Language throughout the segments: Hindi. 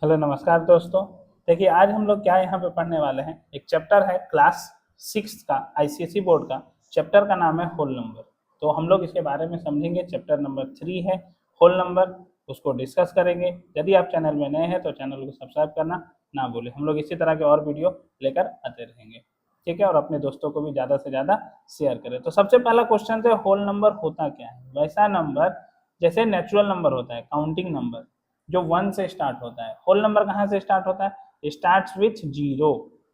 हेलो नमस्कार दोस्तों। देखिए आज हम लोग क्या यहाँ पे पढ़ने वाले हैं। एक चैप्टर है क्लास 6 का आईसीएसई बोर्ड का। चैप्टर का नाम है होल नंबर। तो हम लोग इसके बारे में समझेंगे। चैप्टर नंबर 3 है होल नंबर, उसको डिस्कस करेंगे। यदि आप चैनल में नए हैं तो चैनल को सब्सक्राइब करना ना भूलें। हम लोग इसी तरह के और वीडियो लेकर आते रहेंगे, ठीक है। और अपने दोस्तों को भी ज़्यादा से ज़्यादा शेयर करें। तो सबसे पहला क्वेश्चन है होल नंबर होता क्या है। वैसा नंबर जैसे नेचुरल नंबर होता है, काउंटिंग नंबर जो 1 से स्टार्ट होता है। होल नंबर कहाँ से स्टार्ट होता है? स्टार्ट्स विथ जीरो,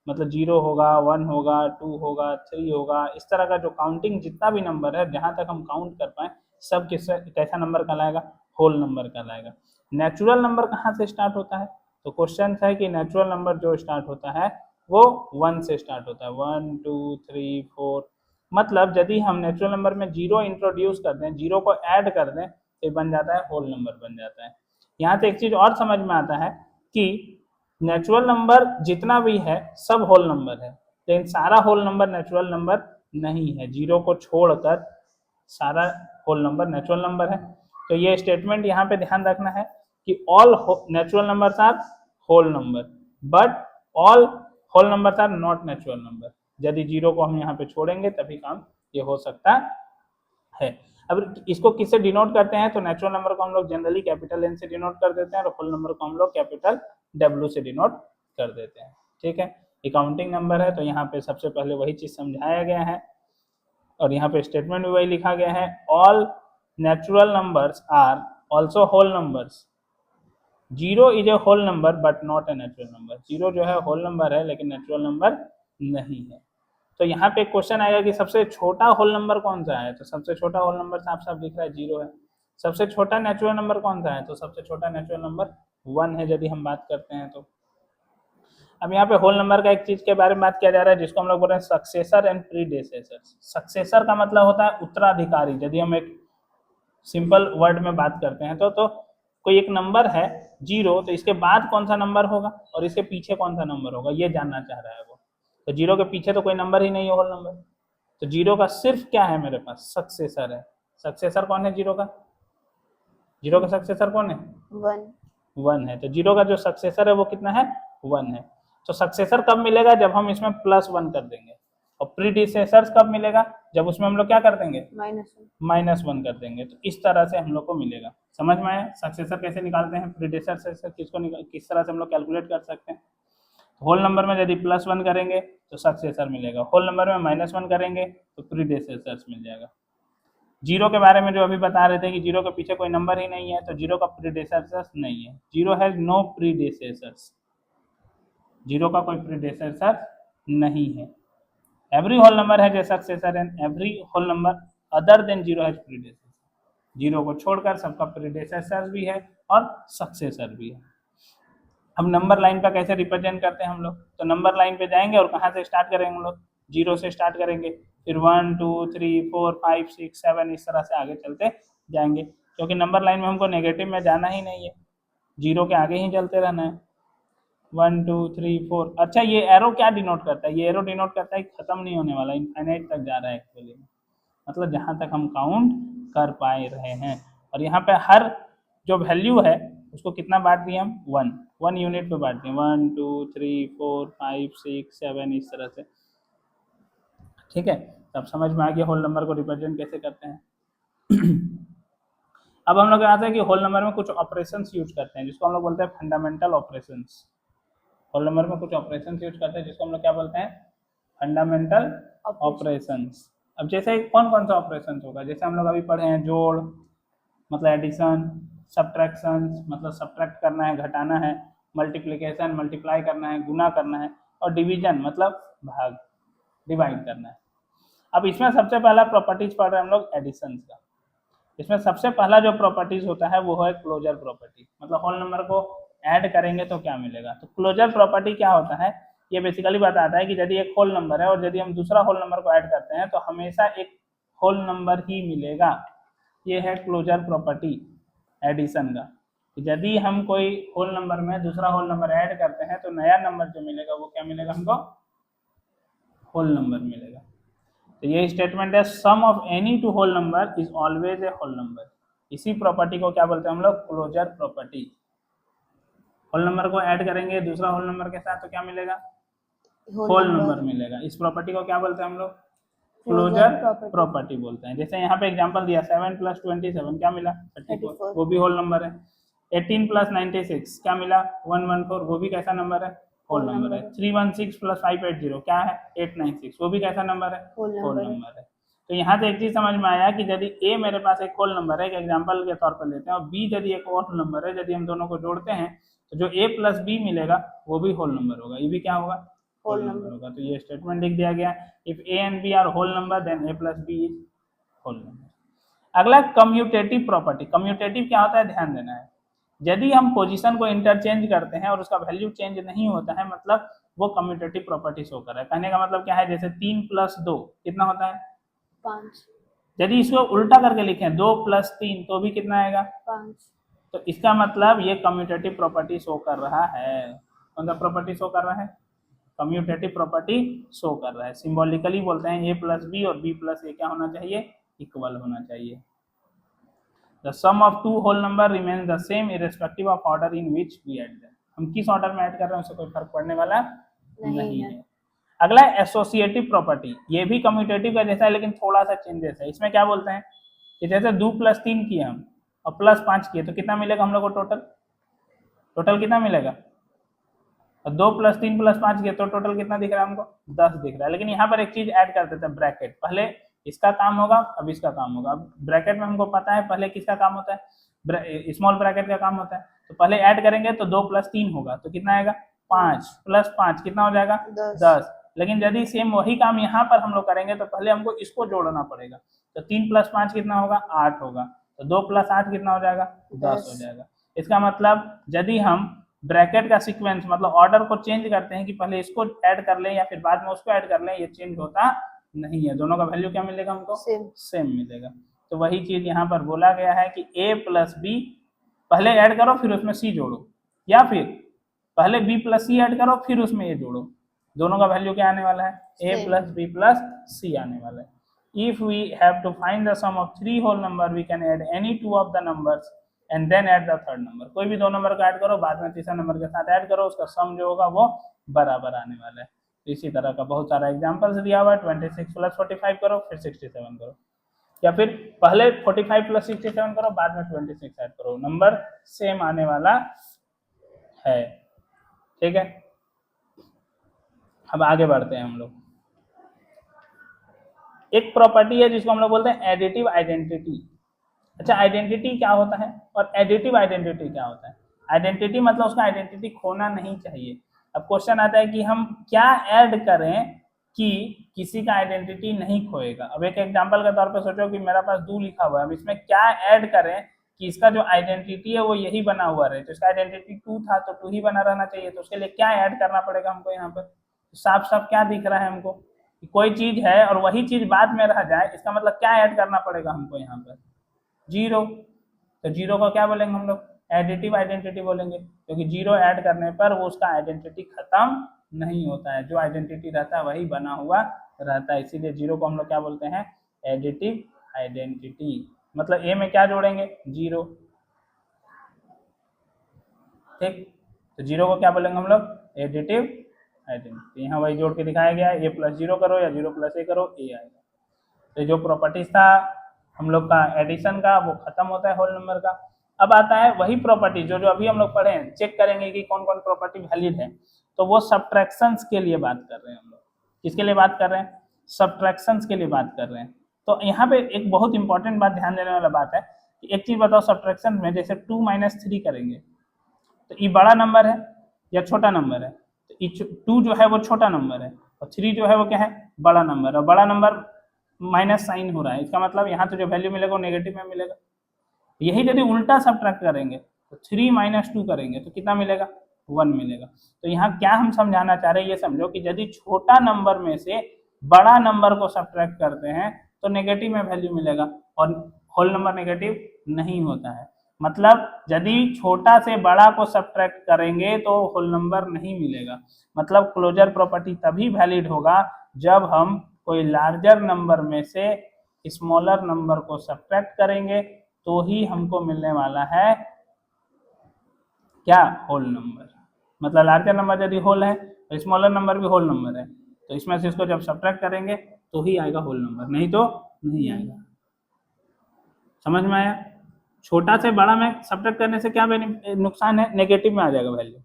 मतलब जीरो होगा, 1 होगा, 2 होगा, 3 होगा। इस तरह का जो काउंटिंग जितना भी नंबर है, जहां तक हम काउंट कर पाए, सब कैसा नंबर कहलाएगा? होल नंबर कहलाएगा। नेचुरल नंबर कहाँ से स्टार्ट होता है? तो क्वेश्चन है कि नेचुरल नंबर जो स्टार्ट होता है वो 1 से स्टार्ट होता है। 1 2 3 4, मतलब यदि हम नेचुरल नंबर में जीरो इंट्रोड्यूस कर दें, जीरो को ऐड कर दें, तो बन जाता है होल नंबर बन जाता है। यहाँ से एक चीज और समझ में आता है कि नेचुरल नंबर जितना भी है सब होल नंबर है, लेकिन सारा होल नंबर नेचुरल नंबर नहीं है। जीरो को छोड़कर सारा होल नंबर नेचुरल नंबर है। तो ये स्टेटमेंट यहाँ पे ध्यान रखना है कि all natural numbers are whole number, but all whole numbers are not natural number. यदि जीरो को हम यहाँ पे छोड़ेंगे तभी काम ये हो सकता है। अब इसको किससे डिनोट करते हैं? तो नेचुरल नंबर को हम लोग जनरली कैपिटल एन से डिनोट कर देते हैं और होल नंबर को हम लोग कैपिटल डब्ल्यू से डिनोट कर देते हैं, ठीक है। अकाउंटिंग नंबर है तो यहाँ पे सबसे पहले वही चीज समझाया गया है और यहाँ पे स्टेटमेंट भी वही लिखा गया है। All natural numbers are also whole numbers. Zero is a whole number but not a natural number. Zero जो है होल नंबर है लेकिन नेचुरल नंबर नहीं है। तो यहाँ पे क्वेश्चन आएगा कि सबसे छोटा होल नंबर कौन सा है? तो सबसे छोटा होल नंबर साफ साफ दिख रहा है, जीरो है। सबसे छोटा नेचुरल नंबर कौन सा है? तो सबसे छोटा नेचुरल नंबर 1 है यदि हम बात करते हैं तो। अब यहाँ पे होल नंबर का एक चीज के बारे में बात किया जा रहा है जिसको हम लोग बोल रहे हैं सक्सेसर एंड प्रीडेसेसर। सक्सेसर का मतलब होता है उत्तराधिकारी। यदि हम एक सिंपल वर्ड में बात करते हैं तो कोई एक नंबर है जीरो, तो इसके बाद कौन सा नंबर होगा और इसके पीछे कौन सा नंबर होगा, ये जानना चाह रहा है वो। तो जीरो के पीछे तो कोई नंबर ही नहीं है होल नंबर। तो जीरो का सिर्फ क्या है मेरे पास? सक्सेसर है। सक्सेसर कौन है जीरो का? जीरो का सक्सेसर कौन है? 1। 1 है। तो जीरो का जो सक्सेसर है वो कितना है? 1 है। तो सक्सेसर कब मिलेगा? जब हम इसमें +1 कर देंगे। और प्रीडिसेसर कब मिलेगा? जब उसमें हम लोग क्या कर देंगे? -1 कर देंगे। तो इस तरह से हम लोग को मिलेगा। समझ में आया सक्सेसर कैसे निकालते हैं, प्रीडिसेसर किस तरह से हम लोग कैलकुलेट कर सकते हैं। होल नंबर में यदि +1 करेंगे तो सक्सेसर मिलेगा, होल नंबर में -1 करेंगे तो प्रीडेसेसर मिल जाएगा। जीरो के बारे में जो अभी बता रहे थे कि जीरो के पीछे कोई नंबर ही नहीं है, तो जीरो का प्रीडेसेसर नहीं है। Zero has no predecessors. Zero का कोई प्रीडेसेसर नहीं है। एवरी होल नंबर है जैसा successor and every whole number other than zero has predecessor. Zero को छोड़कर सबका प्रीडेसेसर भी है और सक्सेसर भी है। अब नंबर लाइन का कैसे रिप्रेजेंट करते हैं हम लोग? तो नंबर लाइन पे जाएंगे और कहाँ से स्टार्ट करेंगे हम लोग? जीरो से स्टार्ट करेंगे, फिर 1 2 3 4 5 6 7 इस तरह से आगे चलते जाएंगे, क्योंकि नंबर लाइन में हमको नेगेटिव में जाना ही नहीं है, जीरो के आगे ही चलते रहना है। 1 2 3 4। अच्छा, ये एरो क्या डिनोट करता है? ये एरो डिनोट करता है खत्म नहीं होने वाला, इनफाइनाइट तक जा रहा है एक्चुअली, मतलब जहां तक हम काउंट कर पाए रहे हैं। और यहाँ पे हर जो वैल्यू है उसको कितना बांट दिए हम? 1 यूनिट पे बांट दिए, 1 2 3 4 5 6 7 इस तरह से, ठीक है। तब समझ में आ गया होल नंबर को रिप्रेजेंट कैसे करते हैं। अब हम लोग आते हैं कि होल नंबर में कुछ ऑपरेशंस यूज करते हैं जिसको हम लोग बोलते हैं फंडामेंटल ऑपरेशंस। होल नंबर में कुछ ऑपरेशंस यूज करते हैं जिसको हम लोग क्या बोलते हैं? Fundamental operations. अब जैसे कौन कौन सा ऑपरेशन होगा, जैसे हम लोग अभी पढ़े हैं, जोड़ मतलब एडिशन, सब्ट्रैक्शन मतलब सब्ट्रैक्ट करना है, घटाना है, मल्टीप्लिकेशन मल्टीप्लाई करना है, गुना करना है, और डिवीजन मतलब भाग, डिवाइड करना है। अब इसमें सबसे पहला प्रॉपर्टीज पढ़ रहे हैं हम लोग एडिशन का। इसमें सबसे पहला जो प्रॉपर्टीज होता है वो है क्लोजर प्रॉपर्टी, मतलब होल नंबर को ऐड करेंगे तो क्या मिलेगा। तो क्लोजर प्रॉपर्टी क्या होता है? ये बेसिकली बताता है कि यदि एक होल नंबर है और यदि हम दूसरा होल नंबर को ऐड करते हैं तो हमेशा एक होल नंबर ही मिलेगा। ये है क्लोजर प्रॉपर्टी एडिशन का। यदि हम कोई होल नंबर में दूसरा होल नंबर ऐड करते हैं तो नया नंबर जो मिलेगा वो क्या मिलेगा हमको? होल नंबर मिलेगा। तो ये स्टेटमेंट है, sum of any two whole number is always a whole number. इसी प्रॉपर्टी को क्या बोलते हैं हम लोग? Closure property. होल नंबर को ऐड करेंगे दूसरा होल नंबर के साथ तो क्या मिलेगा, होल नंबर मिलेगा। इस प्रॉपर्टी को क्या बोलते हैं हम लोग, क्लोजर प्रॉपर्टी बोलते हैं। जैसे यहाँ पे एग्जांपल दिया 7 + 27 क्या मिला 34, वो भी होल नंबर है। 18 + 96 क्या मिला 114, वो भी कैसा नंबर है, होल नंबर है। 316 + 580 क्या है 896, वो भी कैसा नंबर है, होल नंबर है। तो यहाँ से एक चीज समझ में आया कि यदि ए मेरे पास एक होल नंबर है, एक एग्जांपल के तौर पर लेते हैं, और बी यदि एक और नंबर है, यदि हम दोनों को जोड़ते हैं तो जो a + b मिलेगा वो भी होल नंबर होगा, ये भी क्या होगा, होल नंबर होगा। तो ये स्टेटमेंट लिख दिया गया, if a and b are whole number then a + b is whole number. अगला कम्यूटेटिव प्रॉपर्टी। कम्यूटेटिव क्या होता है, ध्यान देना है, यदि हम पोजीशन को इंटरचेंज करते हैं और उसका वैल्यू चेंज नहीं होता है, मतलब वो कम्यूटेटिव प्रॉपर्टी शो कर रहा है। कहने का मतलब क्या है, जैसे 3 + 2 कितना होता है 5, यदि इसको उल्टा करके लिखें 2 + 3 तो भी कितना आएगा 5, तो इसका मतलब ये कम्यूटेटिव प्रॉपर्टी शो कर रहा है। कौन सा प्रॉपर्टी शो कर रहा है, कम्यूटेटिव प्रॉपर्टी शो कर रहा है। सिंबॉलिकली बोलते हैं a + b और b + a क्या होना चाहिए, इक्वल होना चाहिए। The sum of two whole number remains the same irrespective of order in which we add them। हम किस ऑर्डर में ऐड कर रहे हैं उससे कोई फर्क पड़ने वाला नहीं है। अगला एसोसिएटिव प्रॉपर्टी, ये भी कम्यूटेटिव का जैसा है लेकिन थोड़ा सा चेंजेस है। इसमें क्या बोलते हैं कि जैसे 2 + 3 किए हम और +5 किए तो कितना मिलेगा हम लोग को, टोटल कितना मिलेगा, और 2 + 3 + 5 किए तो टोटल कितना दिख रहा है हमको 10 दिख रहा है। लेकिन यहाँ पर एक चीज ऐड कर देते हैं, ब्रैकेट। पहले इसका काम होगा अब इसका काम होगा। अब ब्रैकेट में हमको पता है पहले किसका काम होता है, स्मॉल ब्रैकेट का काम होता है। तो पहले ऐड करेंगे तो 2 + 3 होगा तो कितना आएगा 5 + 5 कितना हो जाएगा 10। लेकिन यदि सेम वही काम यहाँ पर हम लोग करेंगे तो पहले हमको इसको जोड़ना पड़ेगा। तो 3 + 5 कितना होगा 8 होगा, तो 2 + 8 कितना हो जाएगा 10 हो जाएगा। इसका मतलब यदि हम ब्रैकेट का सीक्वेंस मतलब ऑर्डर को चेंज करते हैं कि पहले इसको ऐड कर लें या फिर बाद में उसको ऐड कर लें, ये चेंज होता नहीं है, दोनों का वैल्यू क्या मिलेगा हमको, सेम मिलेगा। तो वही चीज यहाँ पर बोला गया है कि a + b पहले ऐड करो फिर उसमें c जोड़ो, या फिर पहले b + c ऐड करो फिर उसमें a जोड़ो, दोनों का वैल्यू क्या आने वाला है, a + b + c आने वाला है। If we have to find the sum of 3 whole number, we can add any 2 of the numbers and then add the third number। कोई भी 2 नंबर का ऐड करो बाद में तीसरा नंबर के साथ ऐड करो, उसका सम जो होगा वो बराबर आने वाला है। इसी तरह का बहुत सारा एग्जांपल्स दिया हुआ है। 26 + 45 करो फिर 67 करो, या फिर पहले 45 + 67 करो बाद में 26 ऐड करो, नंबर सेम आने वाला है। ठीक है, अब आगे बढ़ते हैं हम लोग। एक प्रॉपर्टी है जिसको हम लोग बोलते हैं एडिटिव आइडेंटिटी। अच्छा, आइडेंटिटी क्या होता है और एडिटिव आइडेंटिटी क्या होता है। आइडेंटिटी मतलब उसका आइडेंटिटी खोना नहीं चाहिए। अब क्वेश्चन आता है कि हम क्या ऐड करें कि किसी का आइडेंटिटी नहीं खोएगा। अब एक एग्जांपल के तौर पे सोचो कि मेरा पास 2 लिखा हुआ है, अब इसमें क्या ऐड करें कि इसका जो आइडेंटिटी है वो यही बना हुआ रहे। तो इसका आइडेंटिटी 2 था तो 2 ही बना रहना चाहिए, तो उसके लिए क्या ऐड करना पड़ेगा हमको। यहाँ पर साफ साफ क्या दिख रहा है हमको, कोई चीज है और वही चीज बाद में रह जाए, इसका मतलब क्या ऐड करना पड़ेगा हमको यहाँ पर, 0। तो 0 को क्या बोलेंगे हम लोग, एडिटिव आइडेंटिटी बोलेंगे, क्योंकि 0 ऐड करने पर वो उसका आइडेंटिटी खत्म नहीं होता है, जो आइडेंटिटी रहता है वही बना हुआ रहता है। इसीलिए 0 को हम लोग क्या बोलते हैं, एडिटिव आइडेंटिटी। मतलब ए में क्या जोड़ेंगे 0, ठीक। तो 0 को क्या बोलेंगे हम लोग, एडिटिव आइडेंटिटी। यहाँ वही जोड़ के दिखाया गया है, a + 0 करो या 0 + a करो, a आएगा। तो जो प्रॉपर्टीज था हम लोग का एडिशन का वो खत्म होता है होल नंबर का। अब आता है वही प्रॉपर्टी जो अभी हम लोग पढ़े हैं, चेक करेंगे कि कौन कौन प्रॉपर्टी वैलिड है। तो वो सब्ट्रैक्शंस के लिए बात कर रहे हैं हम लोग। किसके लिए बात कर रहे हैं, सब्ट्रैक्शंस के लिए बात कर रहे हैं। तो यहाँ पे एक बहुत इंपॉर्टेंट बात ध्यान देने वाला बात है कि एक चीज बताओ, सब्ट्रैक्शन में जैसे 2 - 3 करेंगे तो ये बड़ा नंबर है या छोटा नंबर है, तो 2 जो है वो छोटा नंबर है और 3 जो है वो क्या है, बड़ा नंबर। और बड़ा नंबर माइनस साइन हो रहा है, इसका मतलब यहाँ तो जो वैल्यू मिलेगा वो नेगेटिव में मिलेगा। यही यदि उल्टा सब्ट्रैक्ट करेंगे तो 3 - 2 करेंगे तो कितना मिलेगा, 1 मिलेगा। तो यहाँ क्या हम समझाना चाह रहे हैं, ये समझो कि यदि छोटा नंबर में से बड़ा नंबर को सब्ट्रैक्ट करते हैं तो नेगेटिव में वैल्यू मिलेगा, और होल नंबर नेगेटिव नहीं होता है। मतलब यदि छोटा से बड़ा को सब्ट्रैक्ट करेंगे तो होल नंबर नहीं मिलेगा। मतलब क्लोजर प्रॉपर्टी तभी वैलिड होगा जब हम कोई लार्जर नंबर में से स्मॉलर नंबर को सब्ट्रैक्ट करेंगे तो ही हमको मिलने वाला है क्या, होल नंबर। मतलब लार्जर नंबर यदि होल है तो स्मॉलर नंबर भी होल नंबर है, तो इसमें से इसको जब सब्ट्रैक्ट करेंगे तो ही आएगा होल नंबर, नहीं तो नहीं आएगा। समझ में आया? छोटा से बड़ा में सब्ट्रैक्ट करने से क्या नुकसान है, नेगेटिव में आ जाएगा वैल्यू।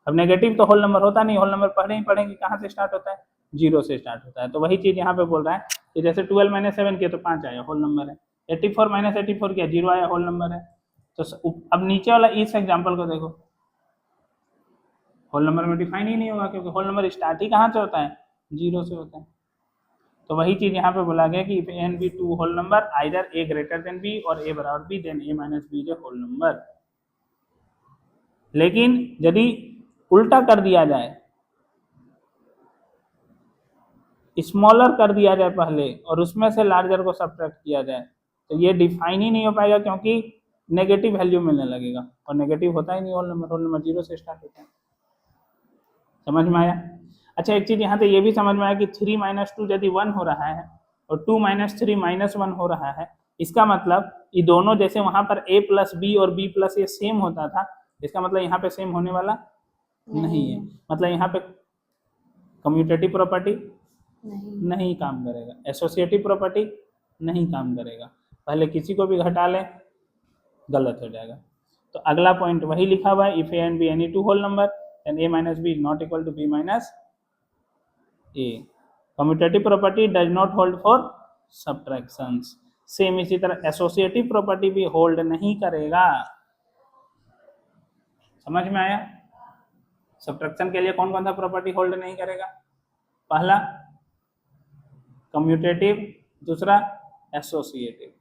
अब नेगेटिव तो होल नंबर होता नहीं, होल नंबर पढ़े ही पढ़ेंगे कहाँ से स्टार्ट होता है, 0 से स्टार्ट होता है। तो वही चीज यहाँ पे बोल रहा है कि जैसे 12 माइनस 7 किया तो 5 आया, होल नंबर है। 84 माइनस 84 किया 0 आया, होल नंबर है। तो अब नीचे वाला इस एग्जाम्पल को देखो, होल नंबर में डिफाइन ही नहीं होगा, क्योंकि होल नंबर स्टार्ट ही कहाँ से होता है, 0 से होता है। तो वही चीज यहाँ पे बोला गया कि if N B to whole number either A greater than B और ए बराबर B then A minus B is a whole number. लेकिन यदि उल्टा कर दिया जाए, स्मॉलर कर दिया जाए पहले और उसमें से लार्जर को सब्ट्रैक्ट किया जाए, तो ये डिफाइन ही नहीं हो पाएगा, क्योंकि नेगेटिव वैल्यू मिलने लगेगा, और नेगेटिव होता ही नहीं होल नंबर 0 से स्टार्ट होता है। समझ में आया? अच्छा, एक चीज यहाँ से ये भी समझ में आया कि 3 माइनस 2 यदि 1 हो रहा है और 2 माइनस 3 माइनस 1 हो रहा है, इसका मतलब ये दोनों जैसे वहां पर a प्लस बी और b प्लस ए सेम होता था, इसका मतलब यहाँ पे सेम होने वाला नहीं है। मतलब यहाँ पे कम्यूटेटिव प्रॉपर्टी नहीं काम करेगा, एसोसिएटिव प्रॉपर्टी नहीं काम करेगा, पहले किसी को भी घटा लें गलत हो जाएगा। तो अगला पॉइंट वही लिखा हुआ है, if A and be any two whole number then a minus b is not equal to b minus a. Commutative property does not hold for subtractions. Same इसी तरह एसोसिएटिव प्रॉपर्टी भी होल्ड नहीं करेगा। समझ में आया? सब्ट्रैक्शन के लिए कौन कौन सा प्रॉपर्टी होल्ड नहीं करेगा? पहला कम्यूटेटिव, दूसरा एसोसिएटिव।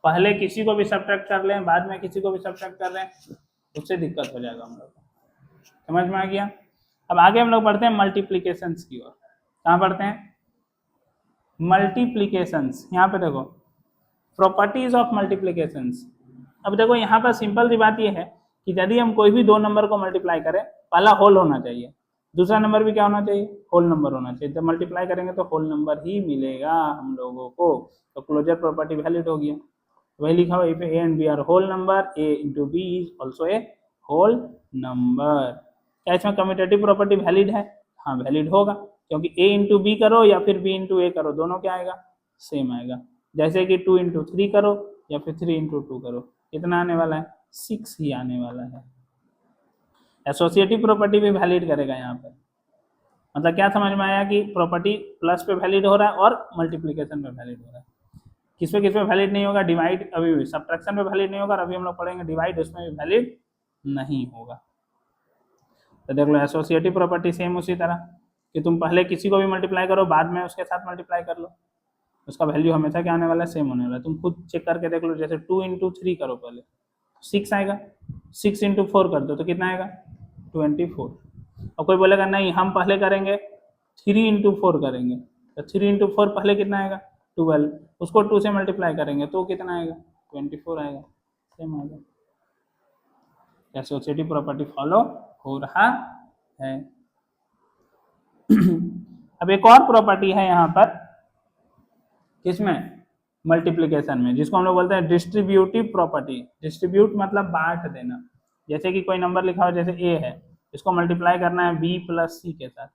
पहले किसी को भी सब्ट्रैक्ट कर लें, बाद में किसी को भी सब्ट्रैक्ट कर लें, उससे दिक्कत हो जाएगा हम लोग को। समझ में आ गया? अब आगे हम लोग बढ़ते हैं मल्टीप्लीकेशंस की ओर। कहाँ बढ़ते हैं? मल्टीप्लीकेशंस। यहाँ पे देखो प्रॉपर्टीज ऑफ मल्टीप्लीकेशंस। अब देखो यहाँ पर सिंपल सी बात ये है कि यदि हम कोई भी दो नंबर को मल्टीप्लाई करें, पहला होल होना चाहिए, दूसरा नंबर भी क्या होना चाहिए, होल नंबर होना चाहिए। जब मल्टीप्लाई करेंगे तो होल नंबर ही मिलेगा हम लोगों को, तो क्लोजर प्रॉपर्टी वैलिड हो गया। वही लिखा हुआ if A and B are whole number, A into B is also a whole number. क्या इसमें कम्यूटेटिव प्रॉपर्टी वैलिड है? हाँ वैलिड होगा, क्योंकि a इंटू बी करो या फिर b इंटू ए करो, दोनों क्या आएगा, सेम आएगा। जैसे कि 2 इंटू 3 करो या फिर 3 इंटू 2 करो, कितना आने वाला है, 6 ही आने वाला है। एसोसिएटिव प्रॉपर्टी भी वैलिड करेगा यहाँ पर। मतलब क्या समझ में आया कि प्रॉपर्टी प्लस पे वैलिड हो रहा है और मल्टीप्लीकेशन पे वैलिड हो रहा है। किस पे वैलिड नहीं होगा, डिवाइड अभी भी, सब्ट्रैक्शन पे वैलिड नहीं होगा, और अभी हम लोग पढ़ेंगे डिवाइड, उसमें भी वैलिड नहीं होगा। तो देख लो एसोसिएटिव प्रॉपर्टी सेम उसी तरह कि तुम पहले किसी को भी मल्टीप्लाई करो, बाद में उसके साथ मल्टीप्लाई कर लो, उसका वैल्यू हमेशा क्या आने वाला है, सेम होने वाला है। तुम खुद चेक करके देख लो, जैसे 2 इंटू 3 करो पहले 6 आएगा, 6 इंटू 4 कर दो तो कितना आएगा, 24। और कोई बोलेगा नहीं हम पहले करेंगे 3 इंटू 4 करेंगे, तो 3 इंटू 4 पहले कितना आएगा, 12, उसको 2 से मल्टीप्लाई करेंगे तो कितना आएगा, 24 आएगा, सेम आएगा। एसोसिएटिव प्रॉपर्टी फॉलो हो रहा है। अब एक और प्रॉपर्टी है यहाँ पर, किसमें, मल्टीप्लिकेशन में, जिसको हम लोग बोलते हैं डिस्ट्रीब्यूटिव प्रॉपर्टी। डिस्ट्रीब्यूट मतलब बांट देना। जैसे कि कोई नंबर लिखा हो, जैसे a है, इसको मल्टीप्लाई करना है b प्लस c के साथ,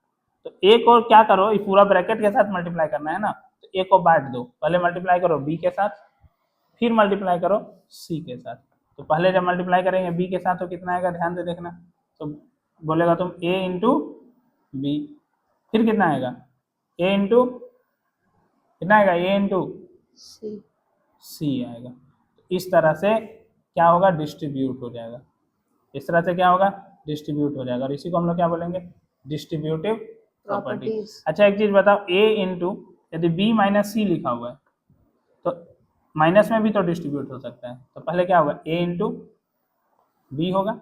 तो a को क्या करो, ये पूरा ब्रैकेट के साथ मल्टीप्लाई करना है ना, तो a को बांट दो, पहले मल्टीप्लाई करो b के साथ, फिर मल्टीप्लाई करो c के साथ। तो पहले जब मल्टीप्लाई करेंगे b के साथ तो कितना आएगा, ध्यान से देखना, तो बोलेगा तुम a इंटू बी, फिर कितना आएगा, a इंटू कितना आएगा, a इंटू सी आएगा। तो इस तरह से क्या होगा, डिस्ट्रीब्यूट हो जाएगा। इस तरह से क्या होगा, डिस्ट्रीब्यूट हो जाएगा, और इसी को हम लोग क्या बोलेंगे, डिस्ट्रीब्यूटिव प्रॉपर्टी। अच्छा एक चीज बताओ, a इंटू यदि b माइनस सी लिखा हुआ है तो माइनस में भी तो डिस्ट्रीब्यूट हो सकता है, तो पहले क्या होगा, a इंटू बी होगा,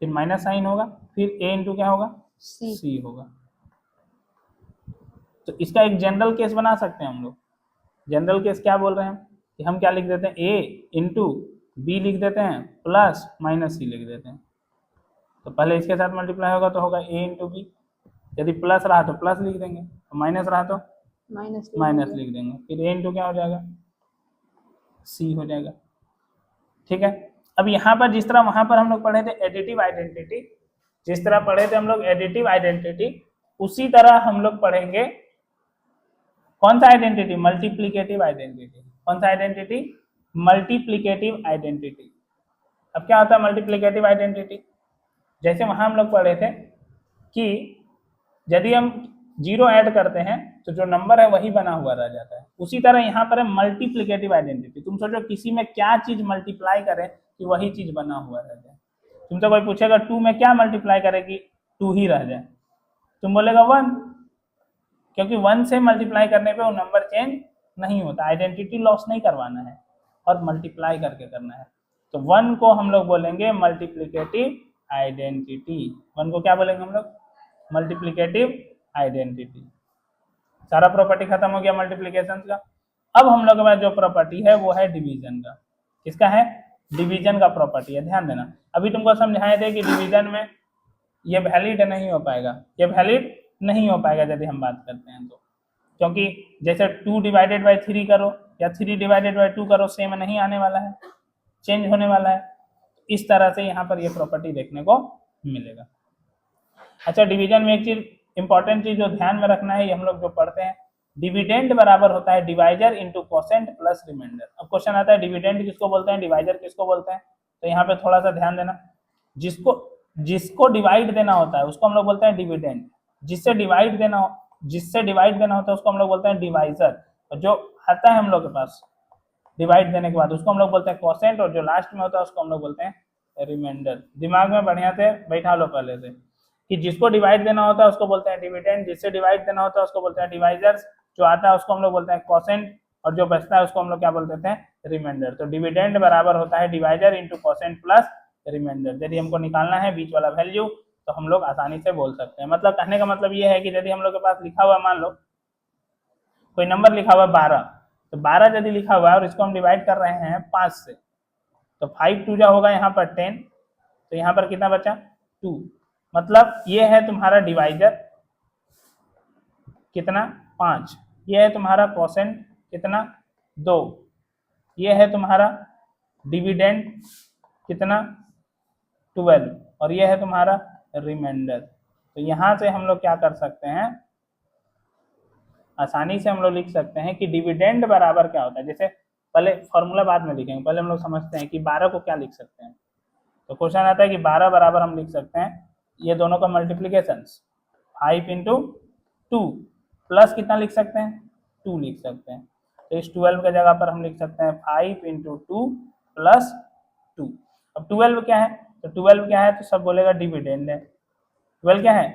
फिर माइनस साइन होगा, फिर a इंटू क्या होगा, c होगा। तो इसका एक जनरल केस बना सकते हैं हम लोग। जनरल केस क्या बोल रहे हैं कि हम क्या लिख देते हैं, a इंटू बी लिख देते हैं प्लस माइनस सी लिख देते हैं। तो पहले इसके साथ मल्टीप्लाई होगा तो होगा a इंटू बी, यदि प्लस रहा तो प्लस लिख देंगे, तो माइनस रहा तो माइनस लिख देंगे, फिर a इंटू क्या हो जाएगा, c हो जाएगा। ठीक है, अब यहाँ पर जिस तरह वहां पर हम लोग पढ़े थे एडिटिव आइडेंटिटी, जिस तरह पढ़े थे हम लोग एडिटिव आइडेंटिटी, उसी तरह हम लोग पढ़ेंगे कौन सा आइडेंटिटी, मल्टीप्लिकेटिव आइडेंटिटी। कौन सा आइडेंटिटी, मल्टीप्लिकेटिव आइडेंटिटी। अब क्या होता है मल्टीप्लिकेटिव आइडेंटिटी, जैसे वहां हम लोग पढ़े थे कि यदि हम जीरो ऐड करते हैं तो जो नंबर है वही बना हुआ रह जाता है, उसी तरह यहाँ पर है मल्टीप्लिकेटिव आइडेंटिटी। तुम सोचो किसी में क्या चीज मल्टीप्लाई करें कि वही चीज बना हुआ रह जाए। तुमसे कोई पूछेगा 2 में क्या मल्टीप्लाई करे कि 2 ही रह जाए, तुम बोलेगा 1, क्योंकि 1 से मल्टीप्लाई करने पे वो नंबर चेंज नहीं होता, आइडेंटिटी लॉस नहीं करवाना है और मल्टीप्लाई करके करना है। तो 1 को हम लोग बोलेंगे मल्टीप्लिकेटिव आइडेंटिटी। 1 को क्या बोलेंगे हम लोग, मल्टीप्लिकेटिव आइडेंटिटी। सारा प्रॉपर्टी खत्म हो गया मल्टीप्लिकेशन का। अब हम लोग के पास जो प्रॉपर्टी है वो है डिवीजन का। किसका है, डिवीजन का प्रॉपर्टी है। ध्यान देना, अभी तुमको समझाए थे कि डिवीजन में ये वैलिड नहीं हो पाएगा, ये वैलिड नहीं हो पाएगा यदि हम बात करते हैं तो, क्योंकि जैसे 2 डिवाइडेड बाई 3 करो या 3 डिवाइडेड बाई 2 करो, सेम नहीं आने वाला है, चेंज होने वाला है। इस तरह से यहाँ पर ये प्रॉपर्टी देखने को मिलेगा। अच्छा, डिवीजन में एक चीज इंपॉर्टेंट चीज जो ध्यान में रखना है, ये हम लोग जो पढ़ते हैं, डिविडेंड बराबर होता है divisor into quotient plus remainder. अब क्वेश्चन आता है डिविडेंड किसको बोलते हैं, डिवाइजर किसको बोलते हैं, तो यहाँ पे थोड़ा सा ध्यान देना। जिसको डिवाइड देना होता है उसको हम लोग बोलते हैं डिविडेंड, जिससे डिवाइड देना होता है उसको हम लोग बोलते हैं डिवाइजर, और जो आता है हम लोग के पास डिवाइड देने के बाद उसको हम लोग बोलते हैं कोसेंट, और जो लास्ट में होता है उसको हम लोग बोलते हैं रिमाइंडर। दिमाग में बढ़िया से बैठा लो पहले से कि जिसको डिवाइड देना होता है उसको बोलते हैं डिविडेंड, जिससे डिवाइड देना होता है उसको बोलते हैं डिवाइजर्स, जो आता है उसको हम लोग बोलते हैं कोसेंट, और जो बचता है उसको हम लोग क्या बोल देते हैं, रिमाइंडर। तो डिविडेंड बराबर होता है divisor into quotient plus remainder. यदि हमको निकालना है बीच वाला वैल्यू तो हम लोग आसानी से बोल सकते हैं। मतलब कहने का मतलब ये है कि यदि हम लोग के पास लिखा हुआ, मान लो कोई नंबर लिखा हुआ 12, तो 12 यदि लिखा हुआ है और इसको हम डिवाइड कर रहे हैं 5 से, तो 5 2 जा होगा यहाँ पर 10, तो यहाँ पर कितना बचा 2। मतलब ये है तुम्हारा डिवाइजर कितना 5, ये है तुम्हारा कोसेंट कितना 2, ये है तुम्हारा डिविडेंड कितना 12, और ये है तुम्हारा रिमाइंडर। तो यहाँ से हम लोग क्या कर सकते हैं, आसानी से हम लोग लिख सकते हैं कि डिविडेंड बराबर क्या होता है। जैसे पहले फॉर्मूला बाद में लिखेंगे, पहले हम लोग समझते हैं कि 12 को क्या लिख सकते हैं। तो क्वेश्चन आता है कि 12 बराबर हम लिख सकते हैं ये दोनों का मल्टीप्लीकेशन 5 इंटू 2 प्लस कितना लिख सकते हैं 2 लिख सकते हैं। तो इस 12 के जगह पर हम लिख सकते हैं 5 इंटू 2 प्लस 2। अब 12 क्या है, तो 12 क्या है, तो सब बोलेगा डिविडेंड है। 12 क्या है,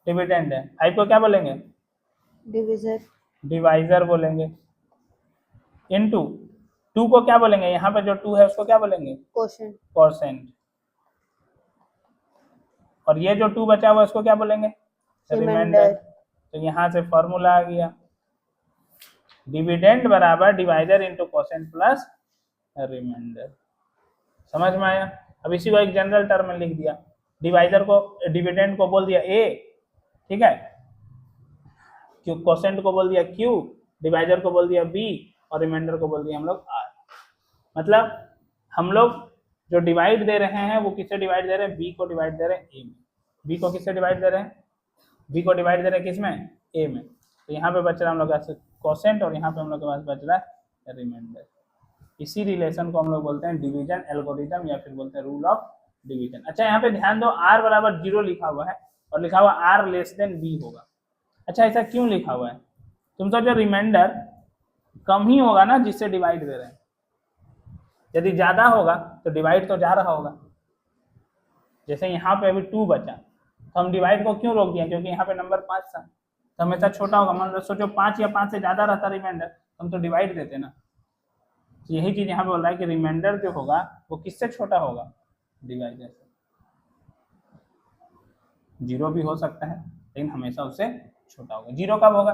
डिविडेंड है। 5 को क्या बोलेंगे, डिवाइजर बोलेंगे। इनटू 2 को क्या बोलेंगे, यहाँ पे जो 2 है उसको क्या बोलेंगे, कोसेंट। और ये जो 2 बचा हुआ उसको क्या बोलेंगे, रिमाइंडर। तो यहाँ से फॉर्मूला आ गया, डिविडेंड बराबर divisor into quotient plus remainder. समझ में आया। अब इसी को एक जनरल टर्म में लिख दिया, डिवाइजर को, डिविडेंड को बोल दिया ए, ठीक है, क्यू, कोसेंट को बोल दिया क्यू, डिवाइजर को बोल दिया बी, और रिमाइंडर को बोल दिया हम लोग आर। मतलब हम लोग जो डिवाइड दे रहे हैं वो किससे डिवाइड दे रहे हैं, बी को डिवाइड दे रहे हैं ए में। बी को किससे डिवाइड दे रहे हैं, बी को डिवाइड दे रहे हैं किसमें, ए में। तो यहाँ पे बच रहा है हम लोग का कोसेंट, और यहाँ पे हम लोग के पास बच रहा है रिमाइंडर। इसी रिलेशन को हम लोग बोलते हैं डिवीजन एल्गोरिथम, या फिर बोलते हैं रूल ऑफ डिवीजन। अच्छा, यहाँ पे ध्यान दो, आर बराबर 0 लिखा हुआ है और लिखा हुआ आर लेस देन बी होगा। अच्छा, ऐसा क्यों लिखा हुआ है, तुम सोचो रिमाइंडर कम ही होगा ना जिससे डिवाइड दे रहे हैं, यदि ज्यादा होगा तो डिवाइड तो जा रहा होगा। जैसे यहाँ पे अभी 2 बचा, तो हम डिवाइड को क्यों रोक दिया, क्योंकि यहाँ पे नंबर 5 था, तो हमेशा छोटा होगा। मान लो सोचो 5 या 5 से ज्यादा रहता रिमाइंडर, हम तो डिवाइड देते ना। तो यही चीज यहाँ पे बोल रहा है कि रिमाइंडर जो होगा वो किससे छोटा होगा, डिवाइजर से। 0 भी हो सकता है लेकिन हमेशा उससे छोटा होगा। 0 कब होगा,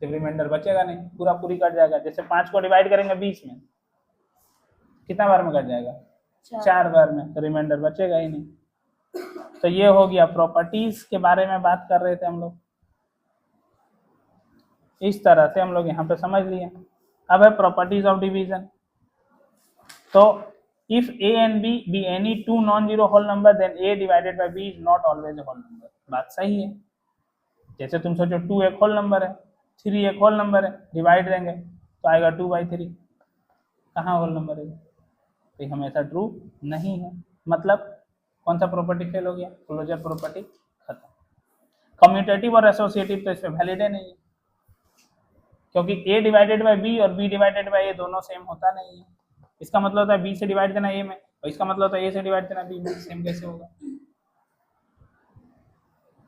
जब रिमाइंडर बचेगा नहीं, पूरा पूरी कट जाएगा। जैसे 5 को डिवाइड करेंगे 20 में, कितना बार में कट जाएगा, 4 बार में, तो रिमाइंडर बचेगा ही नहीं। तो ये हो गया, प्रॉपर्टीज के बारे में बात कर रहे थे हम लोग, इस तरह से हम लोग यहाँ पे समझ लिए। अब है प्रॉपर्टीज ऑफ डिवीजन। तो if a and b be any two non-zero whole number then a divided by b is not always a whole number। बात सही है। जैसे तुम सोचो 2 एक होल नंबर है, 3 एक होल नंबर है, डिवाइड देंगे तो आएगा 2/3। कहाँ होल नंबर है? तो हमेशा ट्रू नहीं है। मतलब कौन सा प्रॉपर्टी फेल हो गया? क्लोजर प्रॉपर्टी खत्म। कम्यूटेटिव और एसोसिएटिव तो इसमें वैलिड है नहीं है, क्योंकि a डिवाइडेड बाई b और b डिवाइडेड बाई a दोनों सेम होता नहीं है। इसका मतलब होता है b से डिवाइड देना a में, और इसका मतलब होता है a से डिवाइड देना b में, सेम कैसे होगा?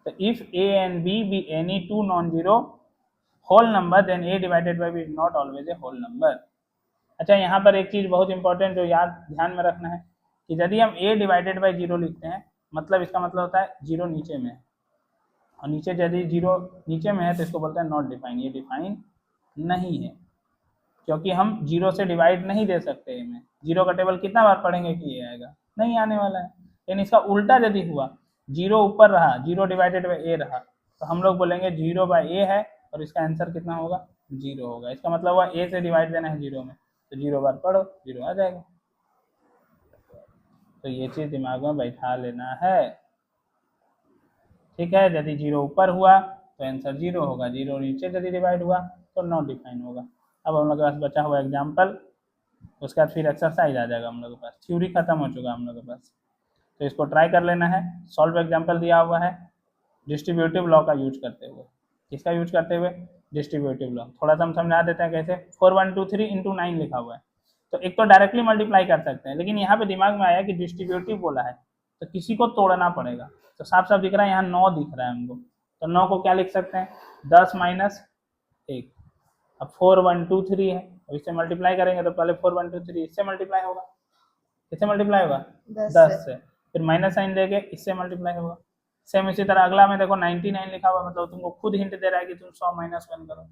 तो if a and b be any two non-zero whole number then a divided by b is not always a whole number। अच्छा, यहाँ पर एक चीज बहुत इंपॉर्टेंट जो याद ध्यान में रखना है कि यदि हम a डिवाइडेड बाई 0 लिखते हैं, मतलब इसका मतलब होता है 0 नीचे में है, और नीचे यदि 0 नीचे में है तो इसको बोलते हैं नॉट डिफाइन। ये डिफाइन नहीं है, क्योंकि हम 0 से डिवाइड नहीं दे सकते में। 0 का टेबल कितना बार पढ़ेंगे कि ये आएगा? नहीं आने वाला है। लेकिन इसका उल्टा यदि हुआ, 0 ऊपर रहा, 0 डिवाइडेड बाई a रहा, तो हम लोग बोलेंगे 0 बाई a है और इसका आंसर कितना होगा? 0 होगा। इसका मतलब हुआ a से डिवाइड देना है 0 में, तो 0 बार पढ़ो 0 आ जाएगा। तो ये चीज दिमाग में बैठा लेना है, ठीक है। यदि 0 ऊपर हुआ तो आंसर 0 होगा, 0 नीचे यदि डिवाइड हुआ तो नॉट डिफाइन होगा। अब हम लोग के पास बचा हुआ एग्जाम्पल, उसके बाद फिर एक्सरसाइज आ जाएगा। हम लोग के पास थ्योरी खत्म हो चुका हम लोग के पास, तो इसको ट्राई कर लेना है। सॉल्व एग्जाम्पल दिया हुआ है डिस्ट्रीब्यूटिव लॉ का यूज करते हुए। किसका यूज करते हुए? Distributive law. थोड़ा सा हम समझा देते हैं कैसे। 4 1 2 3 इंटू 9 लिखा हुआ है, तो एक तो डायरेक्टली मल्टीप्लाई कर सकते हैं, लेकिन यहाँ पे दिमाग में आया कि डिस्ट्रीब्यूटिव बोला है तो किसी को तोड़ना पड़ेगा। तो साफ साफ दिख रहा है यहाँ 9 दिख रहा है हमको, तो 9 को क्या लिख सकते हैं? 10 माइनस 1। अब 4 1 2 3 है, अब इससे मल्टीप्लाई करेंगे तो पहले 4 1 2 3 इससे मल्टीप्लाई होगा। किससे मल्टीप्लाई होगा? 10 से। फिर माइनस साइन लेके इससे मल्टीप्लाई होगा। सेम इसी तरह अगला में देखो 99 लिखा हुआ, मतलब तुमको खुद हिंट दे रहा है कि तुम 100 माइनस 1 करो।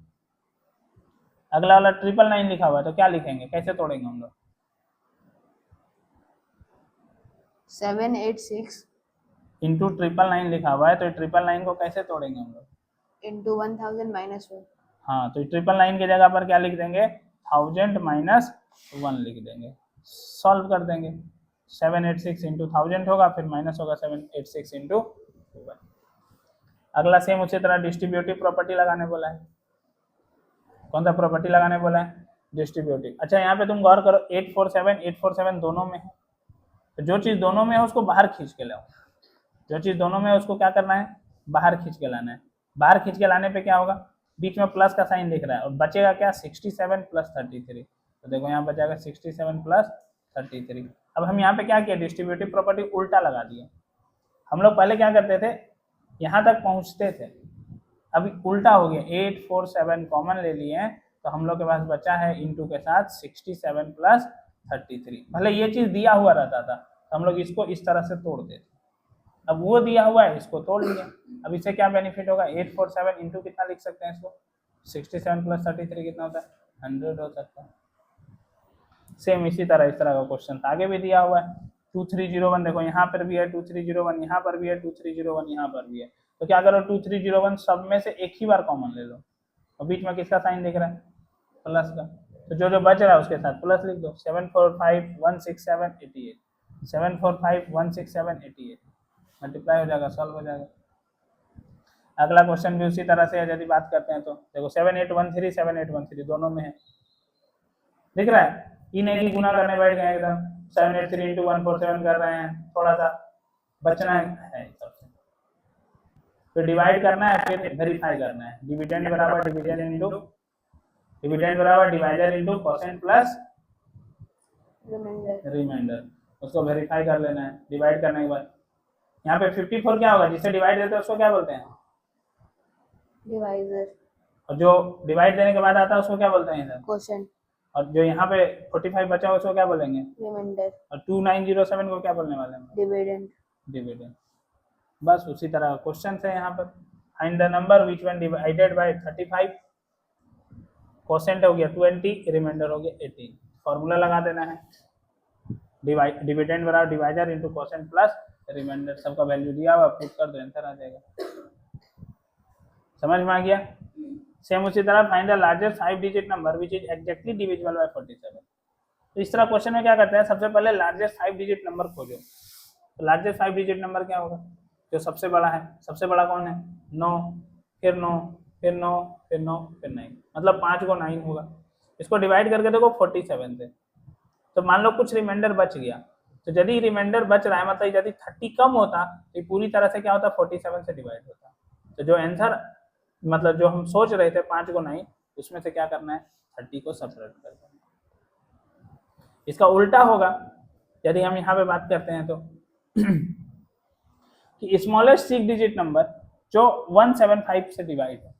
अगला वाला 999 लिखा हुआ है, तो क्या लिखेंगे? कैसे तोड़ेंगे हम लोग? 786 इंटू 999 लिखा हुआ है, तो 999 को कैसे तोड़ेंगे हम लोग? Into 1000 minus 1। हाँ, तो 999 की जगह पर क्या लिख देंगे? 1000 माइनस 1 लिख देंगे, सॉल्व कर देंगे। 786 इंटू 1000 होगा, फिर माइनस होगा 786 इंटू 1। अगला सेम उसी तरह डिस्ट्रीब्यूटिव प्रॉपर्टी लगाने बोला है। कौन सा प्रॉपर्टी लगाने बोला है? डिस्ट्रीब्यूटिव। अच्छा, यहाँ पे तुम गौर करो, 847 दोनों में है, तो जो चीज दोनों में है उसको बाहर खींच के लाओ। जो चीज दोनों में है उसको क्या करना है? बाहर खींच के लाना है। बाहर खींच के लाने पे क्या होगा? बीच में प्लस का साइन दिख रहा है, और बचेगा क्या? 67 प्लस 33। तो देखो यहाँ बचेगा 67 प्लस 33। अब हम यहाँ पे क्या किया? डिस्ट्रीब्यूटिव प्रॉपर्टी उल्टा लगा दिया। हम लोग पहले क्या करते थे? यहाँ तक पहुँचते थे, अभी उल्टा हो गया। 847 कॉमन ले लिए हैं, तो हम लोग के पास बचा है इंटू के साथ 67 प्लस 33। भले ये चीज दिया हुआ रहता था तो हम लोग इसको इस तरह से तोड़ देते, अब वो दिया हुआ है इसको तोड़ लिया। अब इससे क्या बेनिफिट होगा? 847 इंटू कितना लिख सकते हैं इसको? 67 प्लस 33 कितना होता है? 100 हो सकता है। सेम इसी तरह इस तरह का क्वेश्चन आगे भी दिया हुआ है। 2301 देखो यहाँ पर भी है, 2301 यहाँ पर भी है, 2301 यहाँ पर भी है। तो क्या करो? 2301 सब में से एक ही बार कॉमन ले लो, और बीच में किसका साइन दिख रहा है? प्लस का। तो जो जो बच रहा है उसके साथ प्लस लिख दो। 745 167 88, 745 167 88 मल्टीप्लाई हो जाएगा, सॉल्व हो जाएगा। अगला क्वेश्चन भी उसी तरह से है। यदि बात करते हैं तो देखो 7813 7813 दोनों में है, दिख रहा है? इन्हें की गुना करने बैठ गए एकदम, 783 इंटू 147 कर रहे हैं, थोड़ा सा बचना है सबसे। फिर डिवाइड करना है, फिर वेरीफाई करना है। डिविडेंड बराबर डिविडेंड इंटू डिविडेंड बराबर divider into quotient plus remainder, उसको वेरीफाई कर लेना है डिवाइड करने के बाद। यहाँ पे 54 क्या होगा? जिसे डिवाइड देते हैं उसको क्या बोलते हैं? डिवाइजर। और जो डिवाइड देने के बाद आता है उसको क्या बोलते हैं इधर? कोशेंट। और जो यहाँ पे 45 बचा उसको क्या बोलेंगे? रिमाइंडर। और 2907 को क्या बोलने वाले हैं? डिविडेंड। डिविडेंड। बस उसी तरह क्वेश्चन है यहाँ पर। Find the number which one divided by 35, quotient हो गया 20, रिमाइंडर हो गया 18। फॉर्मूला लगा देना है, डिविडेंड बराबर divider into quotient plus remainder, सबका वैल्यू दिया हुआ, पुट कर दो, आंसर आ जाएगा। समझ में आ गया? सेम उसी तरह find the largest 5 digit number which is exactly divisible by 47। तो इस तरह क्वेश्चन में क्या करते हैं, सबसे पहले लार्जेस्ट 5 डिजिट नंबर खोजो। तो लार्जेस्ट 5 डिजिट नंबर क्या होगा, जो सबसे बड़ा है, सबसे बड़ा कौन है 9, फिर 9, फिर 9, फिर 9, फिर 9, मतलब 5 को 9 होगा। इसको डिवाइड करके देखो 47 से, तो मान लो कुछ रिमाइंडर बच गया, तो यदि रिमाइंडर बच रहा है मतलब यदि 30 कम होता तो पूरी तरह से क्या होता 47 से डिवाइड होता। तो जो आंसर मतलब जो हम सोच रहे थे 5 को 9, उसमें से क्या करना है 30 को सब्ट्रैक्ट कर देना। इसका उल्टा होगा, यदि हम यहाँ पे बात करते हैं तो कि स्मॉलेस्ट 6 डिजिट नंबर जो 175 से डिवाइड है,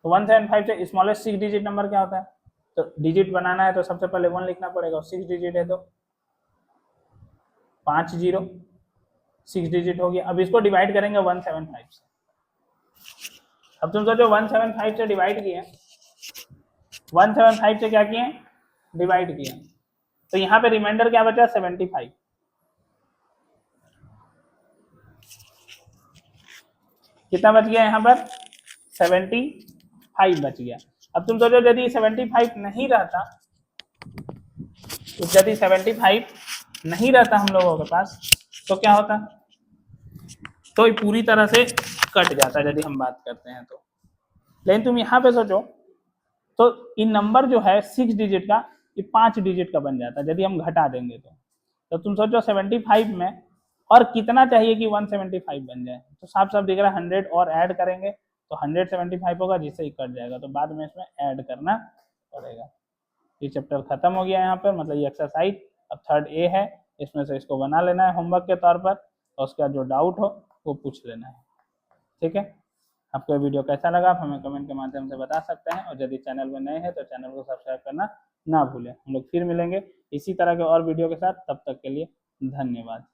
तो 175 से स्मॉलेस्ट 6 डिजिट नंबर क्या होता है, तो डिजिट बनाना है तो सबसे पहले 1 लिखना पड़ेगा, 6 डिजिट है तो 5 0 6 डिजिट हो गया। अब इसको डिवाइड करेंगे 175 से। अब तुम सोचो 175 से डिवाइड किए, 175 से क्या किए डिवाइड किए, तो यहाँ पे रिमाइंडर क्या बचा 75, कितना बच गया यहाँ पर 75 बच गया। अब तुम सोचो यदि 75 नहीं रहता, तो यदि 75 नहीं रहता हम लोगों के पास तो क्या होता, तो पूरी तरह से कट जाता यदि हम बात करते हैं तो। लेकिन तुम यहाँ पे सोचो तो इन नंबर जो है 6 डिजिट का ये 5 डिजिट का बन जाता है यदि हम घटा देंगे तो तुम सोचो 75 में और कितना चाहिए कि 175 बन जाए, तो साफ साफ दिख रहा है 100 और ऐड करेंगे तो 175 होगा, जिससे ही कट जाएगा, तो बाद में इसमें ऐड करना पड़ेगा। ये चैप्टर खत्म हो गया यहाँ पर, मतलब ये एक्सरसाइज अब 3rd A है, इसमें से इसको बना लेना है होमवर्क के तौर पर, और उसके बाद जो डाउट हो वो पूछ लेना है। ठीक है, आपको ये वीडियो कैसा लगा आप हमें कमेंट के माध्यम से बता सकते हैं, और यदि चैनल में नए हैं तो चैनल को सब्सक्राइब करना ना भूलें। हम लोग फिर मिलेंगे इसी तरह के और वीडियो के साथ, तब तक के लिए धन्यवाद।